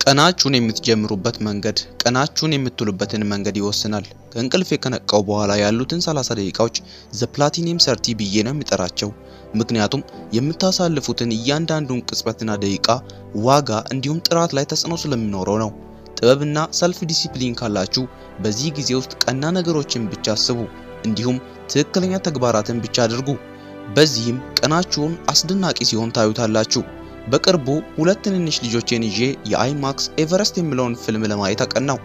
ቀናችሁን የምትጀምሩበት መንገድ ቀናችሁን የምትሉበትን መንገድ ይወስናል። ከእንቅልፍ ከነቃው በኋላ ያሉትን 30 ደቂቃዎች ዘ ፕላቲኒየም 30 ብዬ ነው የሚጠራቸው። ምክንያቱም የምታሳልፉትን እያንዳንዱን ቅጽበትና ደቂቃ ዋጋ እንዲሁም ጥራት ላይ ተጽዕኖ ስለሚኖረው ነው። ጥበብና ሰልፍ ዲሲፕሊን ካላችሁ በዚህ ጊዜ ውስጥ ቀና ነገሮችን ብቻ አስቡ፣ እንዲሁም ትክክለኛ ተግባራትን ብቻ አድርጉ። በዚህም ቀናችሁን አስደናቂ ሲሆን ታዩታላችሁ። በቅርቡ ሁለት ትንንሽ ልጆችን ይዤ የአይማክስ ኤቨረስት የሚለውን ፊልም ለማየት አቀናው።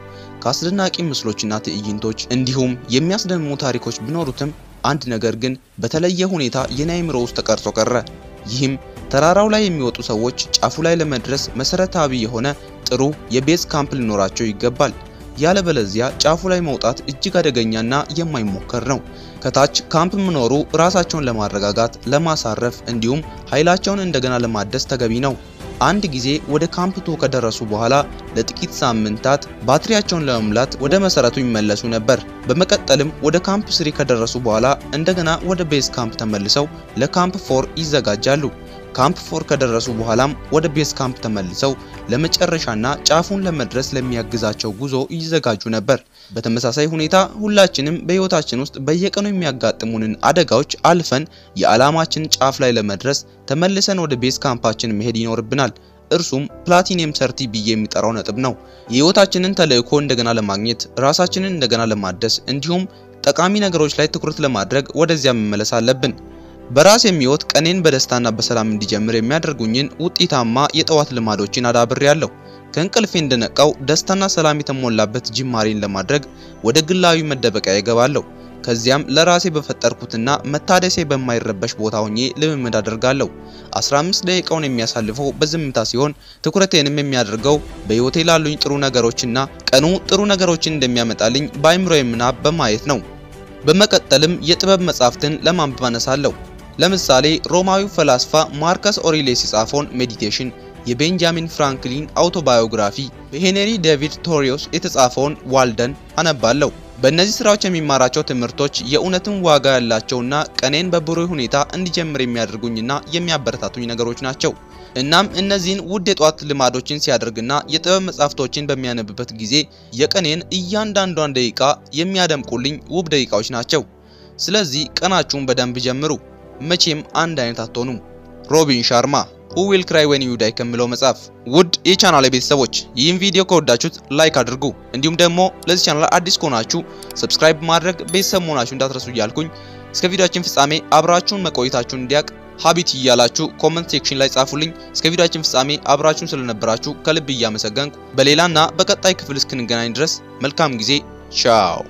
ከአስደናቂ ምስሎችና ትዕይንቶች እንዲሁም የሚያስደምሙ ታሪኮች ቢኖሩትም አንድ ነገር ግን በተለየ ሁኔታ የኔ አእምሮ ውስጥ ተቀርጾ ቀረ። ይህም ተራራው ላይ የሚወጡ ሰዎች ጫፉ ላይ ለመድረስ መሰረታዊ የሆነ ጥሩ የቤዝ ካምፕ ሊኖራቸው ይገባል። ያለበለዚያ ጫፉ ላይ መውጣት እጅግ አደገኛና የማይሞከር ነው። ከታች ካምፕ መኖሩ ራሳቸውን ለማረጋጋት፣ ለማሳረፍ እንዲሁም ኃይላቸውን እንደገና ለማደስ ተገቢ ነው። አንድ ጊዜ ወደ ካምፕ 2 ከደረሱ በኋላ ለጥቂት ሳምንታት ባትሪያቸውን ለመሙላት ወደ መሰረቱ ይመለሱ ነበር። በመቀጠልም ወደ ካምፕ 3 ከደረሱ በኋላ እንደገና ወደ ቤዝ ካምፕ ተመልሰው ለካምፕ 4 ይዘጋጃሉ። ካምፕ 4 ከደረሱ በኋላም ወደ ቤዝ ካምፕ ተመልሰው ለመጨረሻና ጫፉን ለመድረስ ለሚያግዛቸው ጉዞ ይዘጋጁ ነበር። በተመሳሳይ ሁኔታ ሁላችንም በህይወታችን ውስጥ በየቀኑ የሚያጋጥሙንን አደጋዎች አልፈን የዓላማችን ጫፍ ላይ ለመድረስ ተመልሰን ወደ ቤዝ ካምፓችን መሄድ ይኖርብናል። እርሱም ፕላቲኒየም 30 ብዬ የሚጠራው ነጥብ ነው። የህይወታችንን ተልእኮ እንደገና ለማግኘት፣ ራሳችንን እንደገና ለማደስ እንዲሁም ጠቃሚ ነገሮች ላይ ትኩረት ለማድረግ ወደዚያ መመለስ አለብን። በራስ የሚወት ቀኔን በደስታና በሰላም እንዲጀምር የሚያደርጉኝን ውጤታማ የጠዋት ልማዶችን አዳብሬያለሁ። ከእንቅልፌ እንደነቃው ደስታና ሰላም የተሞላበት ጅማሬን ለማድረግ ወደ ግላዊ መደበቂያ ይገባለሁ። ከዚያም ለራሴ በፈጠርኩትና መታደሴ በማይረበሽ ቦታ ሆኜ ልምምድ አደርጋለሁ። 15 ደቂቃውን የሚያሳልፈው በዝምታ ሲሆን ትኩረቴንም የሚያደርገው በህይወቴ ላሉኝ ጥሩ ነገሮችና ቀኑ ጥሩ ነገሮችን እንደሚያመጣልኝ በአእምሮዬ ምናብ በማየት ነው። በመቀጠልም የጥበብ መጻሕፍትን ለማንበብ አነሳለሁ። ለምሳሌ ሮማዊው ፈላስፋ ማርከስ ኦሪሌስ የጻፈውን ሜዲቴሽን፣ የቤንጃሚን ፍራንክሊን አውቶባዮግራፊ፣ በሄንሪ ዴቪድ ቶሪዮስ የተጻፈውን ዋልደን አነባለሁ። በእነዚህ ስራዎች የሚማራቸው ትምህርቶች የእውነትን ዋጋ ያላቸውና ቀኔን በብሩህ ሁኔታ እንዲጀምር የሚያደርጉኝና የሚያበረታቱኝ ነገሮች ናቸው። እናም እነዚህን ውድ የጧት ልማዶችን ሲያደርግና የጥበብ መጻሕፍቶችን በሚያነብበት ጊዜ የቀኔን እያንዳንዷን ደቂቃ የሚያደምቁልኝ ውብ ደቂቃዎች ናቸው። ስለዚህ ቀናችሁን በደንብ ጀምሩ። መቼም አንድ አይነት አትሆኑም። ሮቢን ሻርማ Who Will Cry When You Die ከሚለው መጽሐፍ። ውድ የቻናሌ ቤተሰቦች ይህን ቪዲዮ ከወዳችሁት ላይክ አድርጉ። እንዲሁም ደግሞ ለዚህ ቻናል አዲስ ከሆናችሁ ሰብስክራይብ ማድረግ ቤተሰብ መሆናችሁን እንዳትረሱ እያልኩኝ እስከ ቪዲዮአችን ፍጻሜ አብራችሁን መቆየታችሁን እንዲያቅ ሀቢት እያላችሁ ኮሜንት ሴክሽን ላይ ጻፉልኝ። እስከ ቪዲዮአችን ፍጻሜ አብራችሁን ስለነበራችሁ ከልብ እያመሰገንኩ በሌላና በቀጣይ ክፍል እስክንገናኝ ድረስ መልካም ጊዜ። ቻው።